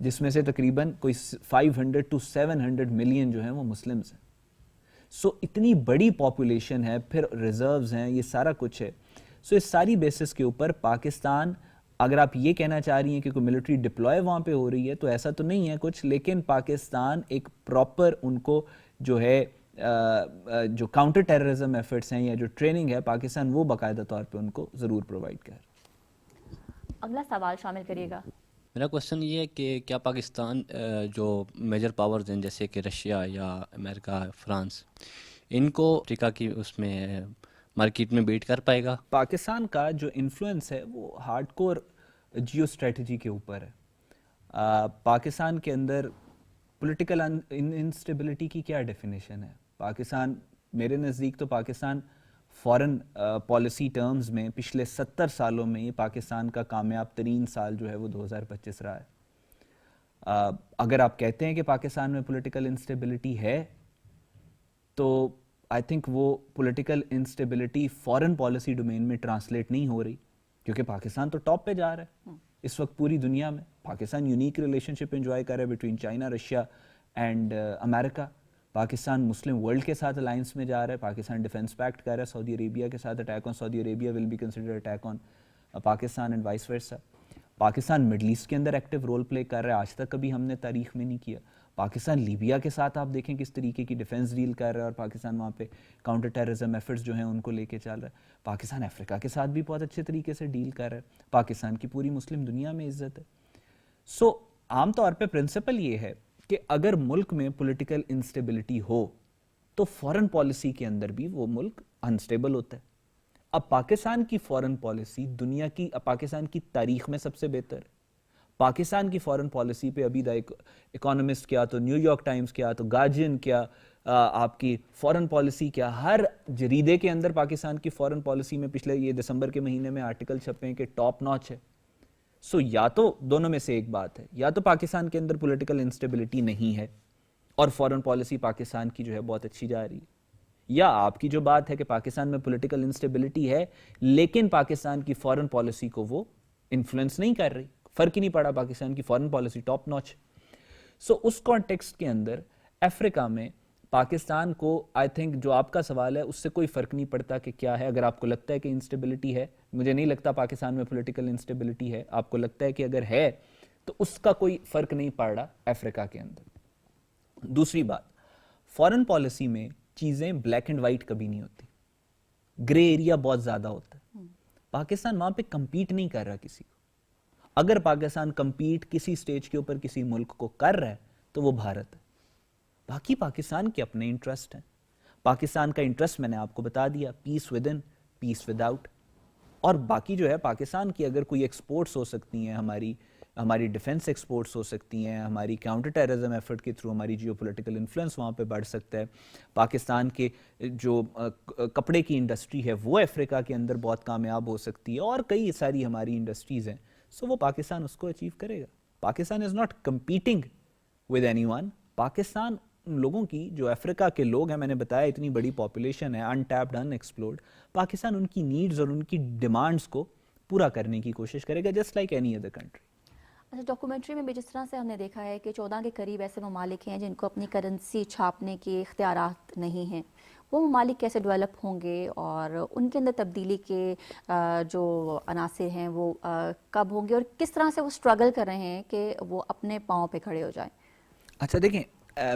جس میں سے تقریباً کوئی 500 to 700 ملین جو ہیں وہ مسلمز ہیں. سو اتنی بڑی پاپولیشن ہے, پھر ریزروز ہیں, یہ سارا کچھ ہے. سو اس ساری بیسس کے اوپر پاکستان, اگر آپ یہ کہنا چاہ رہی ہیں کہ کوئی ملٹری ڈپلوائے وہاں پہ ہو رہی ہے تو ایسا تو نہیں ہے کچھ, لیکن پاکستان ایک پراپر ان کو جو ہے جو کاؤنٹر ٹیررزم ایفرٹس ہیں یا جو ٹریننگ ہے پاکستان وہ باقاعدہ طور پہ ان کو ضرور پرووائڈ کر. اگلا سوال شامل کریے گا. میرا کوشچن یہ ہے کہ کیا پاکستان جو میجر پاورز ہیں جیسے کہ رشیا یا امریکہ, فرانس, ان کو افریقہ کی اس میں مارکیٹ میں بیٹ کر پائے گا؟ پاکستان کا جو انفلوئنس ہے وہ ہارڈ کور جیو اسٹریٹجی کے اوپر ہے. پاکستان کے اندر پولیٹیکل انسٹیبلٹی کی کیا ڈیفینیشن ہے؟ پاکستان, میرے نزدیک تو پاکستان فورن پالیسی ٹرمز میں پچھلے 70 سالوں میں یہ پاکستان کا کامیاب ترین سال جو ہے وہ 2025 رہا ہے. اگر آپ کہتے ہیں کہ پاکستان میں پولیٹیکل انسٹیبلٹی ہے تو آئی تھنک وہ political instability foreign policy domain میں ٹرانسلیٹ نہیں ہو رہی, کیونکہ پاکستان تو ٹاپ پہ جا رہا ہے اس وقت پوری دنیا میں. پاکستان یونیک ریلیشن شپ انجوائے کر رہا ہے between China, Russia and America. Pakistan Muslim world کے ساتھ الائنس میں جا رہا ہے. پاکستان ڈیفنس پیکٹ کر رہا ہے. سعودی عربیہ کے ساتھ attack on Saudi Arabia will be consider attack on Pakistan and vice versa. Pakistan Middle East کے اندر ایکٹیو رول پلے کر رہا ہے, آج تک کبھی ہم نے تاریخ میں نہیں کیا. پاکستان لیبیا کے ساتھ آپ دیکھیں کس طریقے کی ڈیفنس ڈیل کر رہا ہے, اور پاکستان وہاں پہ کاؤنٹر ٹیررزم ایفرٹس جو ہیں ان کو لے کے چل رہا ہے. پاکستان افریقہ کے ساتھ بھی بہت اچھے طریقے سے ڈیل کر رہا ہے. پاکستان کی پوری مسلم دنیا میں عزت ہے. سو عام طور پہ پرنسپل یہ ہے کہ اگر ملک میں پولیٹیکل انسٹیبلٹی ہو تو فورن پالیسی کے اندر بھی وہ ملک انسٹیبل ہوتا ہے. اب پاکستان کی فورن پالیسی دنیا کی, پاکستان کی تاریخ میں سب سے بہتر ہے. پاکستان کی فورن پالیسی پہ ابھی دا اکانومسٹ کیا, تو نیو یارک ٹائمز کیا, تو گارجین کیا, آپ کی فورن پالیسی کیا, ہر جریدے کے اندر پاکستان کی فورن پالیسی میں پچھلے یہ دسمبر کے مہینے میں آرٹیکل چھپے ہیں کہ ٹاپ ناچ ہے. سو یا تو دونوں میں سے ایک بات ہے, یا تو پاکستان کے اندر پولیٹیکل انسٹیبلٹی نہیں ہے اور فارن پالیسی پاکستان کی جو ہے بہت اچھی جا رہی ہے, یا آپ کی جو بات ہے کہ پاکستان میں پولیٹیکل انسٹیبلٹی ہے لیکن پاکستان کی فارن پالیسی کو وہ انفلوئنس نہیں کر رہی, فرق ہی نہیں پڑا, پاکستان کی فارن پالیسی ٹاپ نوچ. سو اس کانٹیکسٹ کے اندر افریقہ میں پاکستان کو آئی تھنک جو آپ کا سوال ہے اس سے کوئی فرق نہیں پڑتا کہ کیا ہے. اگر آپ کو لگتا ہے کہ انسٹیبلٹی ہے, مجھے نہیں لگتا پاکستان میں پولیٹیکل انسٹیبلٹی ہے, آپ کو لگتا ہے کہ اگر ہے تو اس کا کوئی فرق نہیں پڑ رہا افریقہ کے اندر. دوسری بات, فارن پالیسی میں چیزیں بلیک اینڈ وائٹ کبھی نہیں ہوتی, گرے ایریا بہت زیادہ ہوتا ہے. پاکستان وہاں پہ کمپیٹ نہیں کر رہا کسی کو. اگر پاکستان کمپیٹ کسی سٹیج کے اوپر کسی ملک کو کر رہا ہے تو وہ بھارت ہے. باقی پاکستان کے اپنے انٹرسٹ ہیں. پاکستان کا انٹرسٹ میں نے آپ کو بتا دیا, peace within, peace without. اور باقی جو ہے پاکستان کی اگر کوئی ایکسپورٹس ہو سکتی ہیں, ہماری ڈیفنس ایکسپورٹس ہو سکتی ہیں, ہماری کاؤنٹر ٹیررزم ایفرٹ کے تھرو ہماری جیو پولیٹیکل انفلوئنس وہاں پہ بڑھ سکتا ہے. پاکستان کے جو کپڑے کی انڈسٹری ہے وہ افریقہ کے اندر بہت کامیاب ہو سکتی ہے, اور کئی ساری ہماری انڈسٹریز ہیں. سو وہ پاکستان اس کو اچیو کرے گا. Pakistan is not competing with anyone. Pakistan لوگوں کی جو افریقہ کے لوگ ہیں, میں نے بتایا اتنی بڑی پاپولیشن ہے, ان ٹیپڈ, ان ایکسپلورڈ, پاکستان ان کی نیڈز اور ان کی ڈیمانڈز کو پورا کرنے کی کوشش کرے گا just like any other country. اچھا, ڈاکومنٹری میں بھی جس طرح سے ہم نے دیکھا ہے کہ 14 کے قریب ایسے ممالک ہیں جن کو اپنی کرنسی چھاپنے کے اختیارات نہیں ہیں, وہ ممالک کیسے ڈیولپ ہوں گے اور ان کے اندر تبدیلی کے جو عناصر ہیں وہ کب ہوں گے, اور کس طرح سے وہ اسٹرگل کر رہے ہیں کہ وہ اپنے پاؤں پہ کھڑے ہو جائیں؟ اچھا دیکھیں,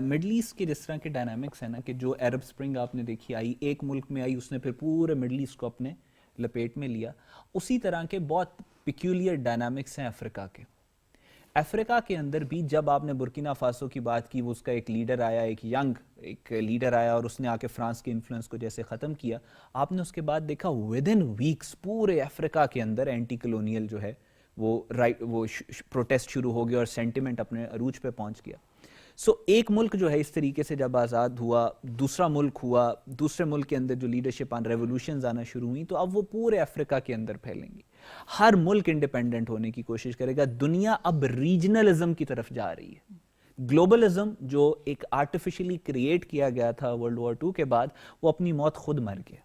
مڈل ایسٹ کے جس طرح کے ڈائنامکس ہیں نا, کہ جو عرب سپرنگ آپ نے دیکھی آئی, ایک ملک میں آئی, اس نے پھر پورے مڈل ایسٹ کو اپنے لپیٹ میں لیا, اسی طرح کے بہت پیکیولر ڈائنامکس ہیں افریقہ کے. افریقہ کے اندر بھی جب آپ نے برکینا فاسو کی بات کی, وہ اس کا ایک لیڈر آیا, ایک لیڈر آیا اور اس نے آ کے فرانس کے انفلوئنس کو جیسے ختم کیا, آپ نے اس کے بعد دیکھا ود ان ویکس پورے افریقہ کے اندر اینٹی کلونیل جو ہے وہ پروٹیسٹ شروع ہو گیا اور سینٹیمنٹ اپنے عروج پہ پہنچ گیا. سو ایک ملک جو ہے اس طریقے سے جب آزاد ہوا, دوسرا ملک ہوا, دوسرے ملک کے اندر جو لیڈرشپ آن ریولوشنز آنا شروع ہوئی, تو اب وہ پورے افریقہ کے اندر پھیلیں گی. ہر ملک انڈیپینڈنٹ ہونے کی کوشش کرے گا. دنیا اب ریجنلزم کی طرف جا رہی ہے. گلوبلزم جو ایک آرٹیفیشلی کریٹ کیا گیا تھا ورلڈ وار 2 کے بعد, وہ اپنی موت خود مر گیا.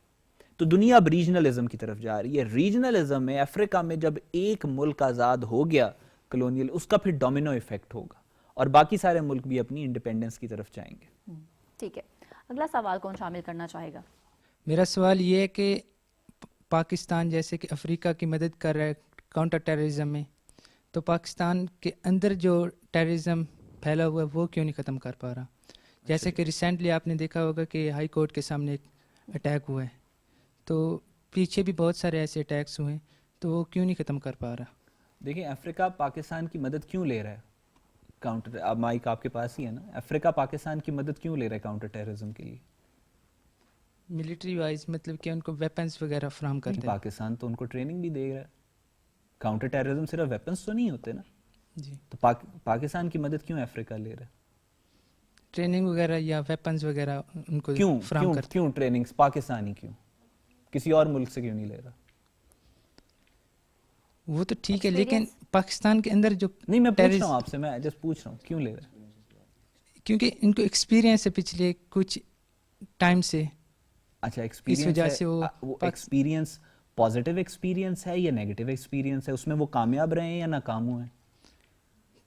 تو دنیا اب ریجنلزم کی طرف جا رہی ہے. ریجنلزم میں افریقہ میں جب ایک ملک آزاد ہو گیا کلونیل, اس کا پھر ڈومینو ایفیکٹ ہوگا اور باقی سارے ملک بھی اپنی انڈیپینڈنس کی طرف جائیں گے. ٹھیک ہے, اگلا سوال کون شامل کرنا چاہے گا؟ میرا سوال یہ ہے کہ پاکستان جیسے کہ افریقہ کی مدد کر رہا ہے کاؤنٹر ٹیررزم میں, تو پاکستان کے اندر جو ٹیررزم پھیلا ہوا ہے وہ کیوں نہیں ختم کر پا رہا؟ جیسے کہ ریسنٹلی آپ نے دیکھا ہوگا کہ ہائی کورٹ کے سامنے ایک اٹیک ہوا ہے, تو پیچھے بھی بہت سارے ایسے اٹیکس ہوئے ہیں, تو وہ کیوں نہیں ختم کر پا رہا؟ دیکھیں, افریقہ پاکستان کی مدد کیوں لے رہا ہے کاؤنٹر, اب مائک آپ کے پاس ہی ہے نا, افریقہ پاکستان کی مدد کیوں لے رہا ہے کاؤنٹر ٹیررزم کے لیے؟ ملٹری وائز, مطلب کہ ان کو ویپنز وغیرہ فراہم کرتے ہیں. پاکستان تو ان کو ٹریننگ بھی دے رہا ہے. کاؤنٹر ٹیررزم صرف ویپنز تو نہیں ہوتے نا جی, تو پاکستان کی مدد کیوں افریقہ لے رہا ہے؟ ٹریننگ وغیرہ یا ویپنز وغیرہ ان کو فراہم کرتے ہیں. کیوں ٹریننگ پاکستانی, کیوں کسی اور ملک سے کیوں نہیں لے رہا؟ وہ تو ٹھیک ہے, لیکن پاکستان کے اندر جو نہیں, میں پوچھ رہا ہوں آپ سے, میں جسٹ پوچھ رہا ہوں کیوں لے رہا ہے؟ کیونکہ ان کو ایکسپیرینس ہے پچھلے کچھ ٹائم سے. اچھا, اس وجہ سے وہ ایکسپیرینس پازیٹیو ایکسپیرینس ہے یا نیگیٹو ایکسپیرینس ہے, اس میں وہ کامیاب رہے ہیں یا ناکام ہوئے ہیں؟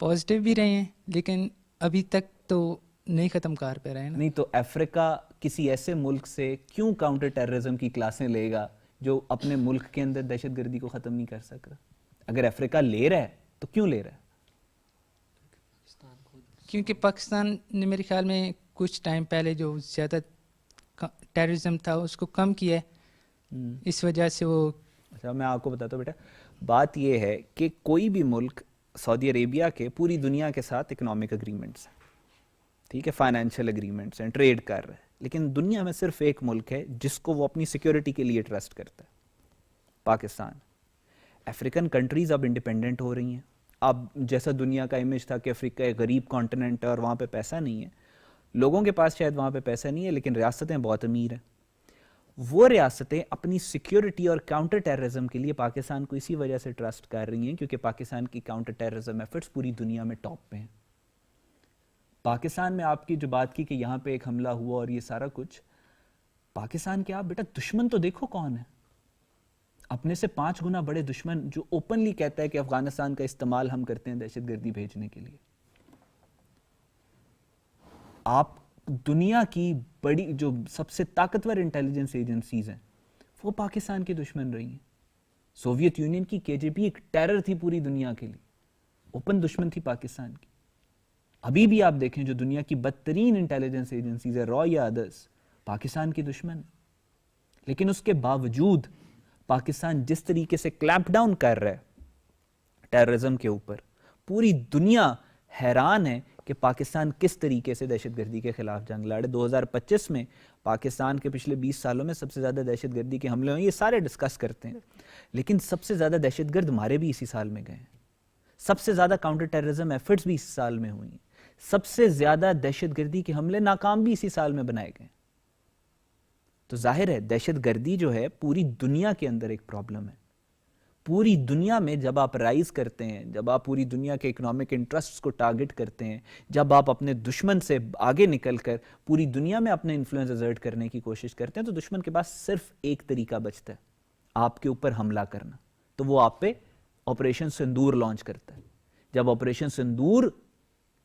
پازیٹیو بھی رہے ہیں, لیکن ابھی تک تو نہیں ختم کر پہ رہے ہیں. نہیں تو افریقہ کسی ایسے ملک سے کیوں کاؤنٹر ٹیررزم کی کلاسیں لے گا جو اپنے ملک کے اندر دہشت گردی کو ختم نہیں کر سک رہا؟ اگر افریقہ لے رہا ہے تو کیوں لے رہا ہے؟ کیونکہ پاکستان نے میرے خیال میں کچھ ٹائم پہلے جو زیادہ ٹیررزم تھا اس کو کم کیا ہے, اس وجہ سے وہ. اچھا, میں آپ کو بتاتا ہوں بیٹا, بات یہ ہے کہ کوئی بھی ملک, سعودی عربیہ کے پوری دنیا کے ساتھ اکنامک اگریمنٹس ہیں, ٹھیک ہے, فائنینشیل اگریمنٹس ہیں, ٹریڈ کر رہے ہیں, لیکن دنیا میں صرف ایک ملک ہے جس کو وہ اپنی سیکیورٹی کے لیے ٹرسٹ کرتا ہے, پاکستان. افریقن کنٹریز اب انڈیپینڈنٹ ہو رہی ہیں. اب جیسا دنیا کا امیج تھا کہ افریقہ ایک غریب کانٹیننٹ ہے اور وہاں پہ پیسہ نہیں ہے, لوگوں کے پاس شاید وہاں پہ پیسہ نہیں ہے لیکن ریاستیں بہت امیر ہیں. وہ ریاستیں اپنی سیکیورٹی اور کاؤنٹر ٹیررزم کے لیے پاکستان کو اسی وجہ سے ٹرسٹ کر رہی ہیں کیونکہ پاکستان کی کاؤنٹر ٹیررزم ایفرٹس پوری دنیا میں ٹاپ پہ ہیں. پاکستان میں آپ کی جو بات کی کہ یہاں پہ ایک حملہ ہوا اور یہ سارا کچھ, پاکستان کے آپ بیٹا دشمن تو دیکھو کون ہے. اپنے سے 5 گنا بڑے دشمن جو اوپنلی کہتا ہے کہ افغانستان کا استعمال ہم کرتے ہیں دہشت گردی بھیجنے کے لیے. آپ دنیا کی بڑی جو سب سے طاقتور انٹیلیجنس ایجنسیز ہیں وہ پاکستان کے دشمن رہی ہیں. سوویت یونین کی KGB ایک ٹیرر تھی پوری دنیا کے لیے, اوپن دشمن تھی پاکستان کی. ابھی بھی آپ دیکھیں جو دنیا کی بدترین انٹیلیجنس ایجنسیز ہیں, را یا ادرس, پاکستان کی دشمن. لیکن اس کے باوجود پاکستان جس طریقے سے کلیمپ ڈاؤن کر رہا ہے ٹیررزم کے اوپر, پوری دنیا حیران ہے کہ پاکستان کس طریقے سے دہشت گردی کے خلاف جنگ لڑے. 2025 میں پاکستان کے پچھلے 20 سالوں میں سب سے زیادہ دہشت گردی کے حملے ہوئے, یہ سارے ڈسکس کرتے ہیں, لیکن سب سے زیادہ دہشت گرد مارے بھی اسی سال میں گئے ہیں. سب سے زیادہ کاؤنٹر ٹیررزم ایفرٹس بھی اسی سال میں ہوئی ہیں. سب سے زیادہ دہشت گردی کے حملے ناکام بھی اسی سال میں بنائے گئے. تو ظاہر ہے دہشت گردی جو ہے پوری دنیا کے اندر ایک پرابلم ہے. پوری دنیا میں جب آپ رائز کرتے ہیں, جب آپ پوری دنیا کے اکنامک انٹرسٹس کو ٹارگٹ کرتے ہیں, جب آپ اپنے دشمن سے آگے نکل کر پوری دنیا میں اپنے انفلوئنس ایگزرٹ کرنے کی کوشش کرتے ہیں, تو دشمن کے پاس صرف ایک طریقہ بچتا ہے, آپ کے اوپر حملہ کرنا. تو وہ آپ پہ آپریشن سندور لانچ کرتا ہے. جب آپریشن سندور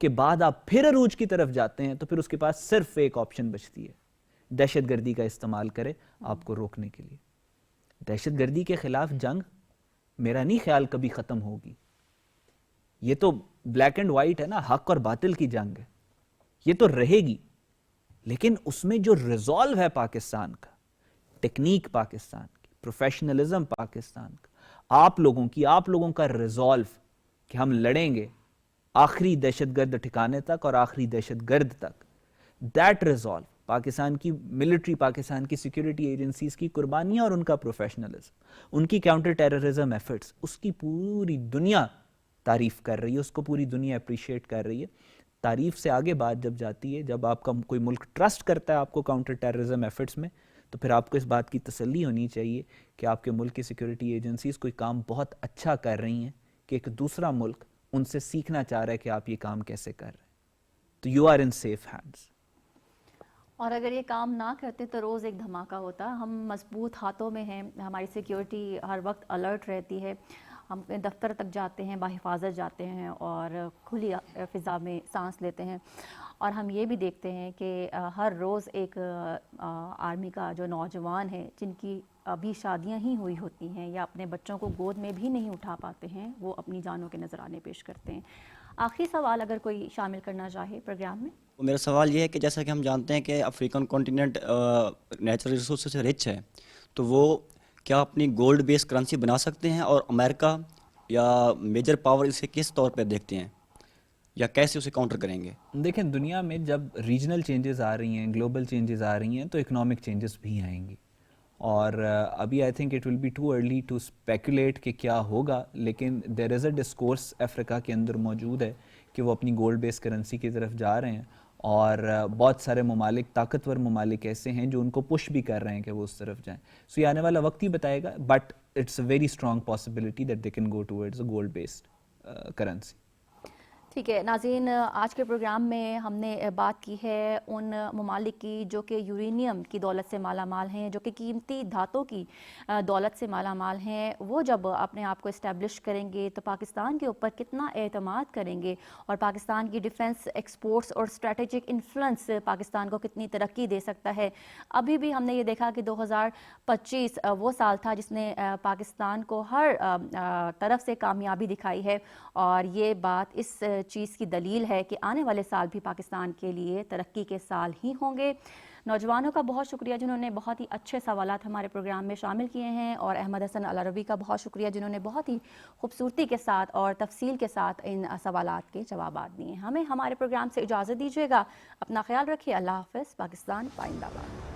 کے بعد آپ پھر عروج کی طرف جاتے ہیں تو پھر اس کے پاس صرف ایک آپشن بچتی ہے, دہشت گردی کا استعمال کرے آپ کو روکنے کے لیے. دہشت گردی کے خلاف جنگ میرا نہیں خیال کبھی ختم ہوگی. یہ تو بلیک اینڈ وائٹ ہے نا, حق اور باطل کی جنگ ہے, یہ تو رہے گی. لیکن اس میں جو ریزالو ہے پاکستان کا, ٹیکنیک پاکستان کی, پروفیشنلزم پاکستان کا, آپ لوگوں کا ریزالو کہ ہم لڑیں گے آخری دہشت گرد ٹھکانے تک اور آخری دہشت گرد تک, دیٹ ریزالو, پاکستان کی ملٹری, پاکستان کی سیکیورٹی ایجنسیز کی قربانیاں اور ان کا پروفیشنلزم, ان کی کاؤنٹر ٹیررزم ایفرٹس, اس کی پوری دنیا تعریف کر رہی ہے, اس کو پوری دنیا اپریشیٹ کر رہی ہے. تعریف سے آگے بات جب جاتی ہے, جب آپ کا کوئی ملک ٹرسٹ کرتا ہے آپ کو کاؤنٹر ٹیررزم ایفرٹس میں, تو پھر آپ کو اس بات کی تسلی ہونی چاہیے کہ آپ کے ملک کی سیکیورٹی ایجنسیز کوئی کام بہت اچھا کر رہی ہیں کہ ایک دوسرا ملک ان سے سیکھنا چاہ رہا ہے کہ آپ یہ کام کیسے کر رہے ہیں. تو you are in safe hands. اور اگر یہ کام نہ کرتے تو روز ایک دھماکہ ہوتا. ہم مضبوط ہاتھوں میں ہیں, ہماری سیکیورٹی ہر وقت الرٹ رہتی ہے, ہم دفتر تک جاتے ہیں, بحفاظت جاتے ہیں اور کھلی فضا میں سانس لیتے ہیں. اور ہم یہ بھی دیکھتے ہیں کہ ہر روز ایک آرمی کا جو نوجوان ہے, جن کی ابھی شادیاں ہی ہوئی ہوتی ہیں یا اپنے بچوں کو گود میں بھی نہیں اٹھا پاتے ہیں, وہ اپنی جانوں کے نذرانے پیش کرتے ہیں. آخری سوال اگر کوئی شامل کرنا چاہے پروگرام میں. میرا سوال یہ ہے کہ جیسا کہ ہم جانتے ہیں کہ افریقن کانٹیننٹ نیچرل ریسورسز سے رچ ہے, تو وہ کیا اپنی گولڈ بیس کرنسی بنا سکتے ہیں, اور امریکہ یا میجر پاور اسے کس طور پہ دیکھتے ہیں یا کیسے اسے کاؤنٹر کریں گے؟ دیکھیں دنیا میں جب ریجنل چینجز آ رہی ہیں, گلوبل چینجز آ رہی ہیں, تو اکنامک چینجز بھی آئیں گی. اور ابھی I think it will be too early to speculate کہ کیا ہوگا, لیکن دیر از اے ڈسکورس افریقہ کے اندر موجود ہے کہ وہ اپنی گولڈ بیس کرنسی کی طرف جا رہے ہیں, اور بہت سارے ممالک, طاقتور ممالک ایسے ہیں جو ان کو پش بھی کر رہے ہیں کہ وہ اس طرف جائیں. سو یہ آنے والا وقت ہی بتائے گا, but it's a very strong possibility that they can go towards a gold based currency. ٹھیک ہے ناظرین, آج کے پروگرام میں ہم نے بات کی ہے ان ممالک کی جو کہ یورینیم کی دولت سے مالا مال ہیں, جو کہ قیمتی دھاتوں کی دولت سے مالا مال ہیں. وہ جب اپنے آپ کو اسٹیبلش کریں گے تو پاکستان کے اوپر کتنا اعتماد کریں گے, اور پاکستان کی ڈیفنس ایکسپورٹس اور اسٹریٹجک انفلوئنس پاکستان کو کتنی ترقی دے سکتا ہے. ابھی بھی ہم نے یہ دیکھا کہ 2025 وہ سال تھا جس نے پاکستان کو ہر طرف سے کامیابی دکھائی ہے, اور یہ بات اس چیز کی دلیل ہے کہ آنے والے سال بھی پاکستان کے لیے ترقی کے سال ہی ہوں گے. نوجوانوں کا بہت شکریہ جنہوں نے بہت ہی اچھے سوالات ہمارے پروگرام میں شامل کیے ہیں, اور احمد حسن العربی کا بہت شکریہ جنہوں نے بہت ہی خوبصورتی کے ساتھ اور تفصیل کے ساتھ ان سوالات کے جوابات دیے. ہمیں ہمارے پروگرام سے اجازت دیجیے گا, اپنا خیال رکھیے. اللہ حافظ. پاکستان پائندہ باد.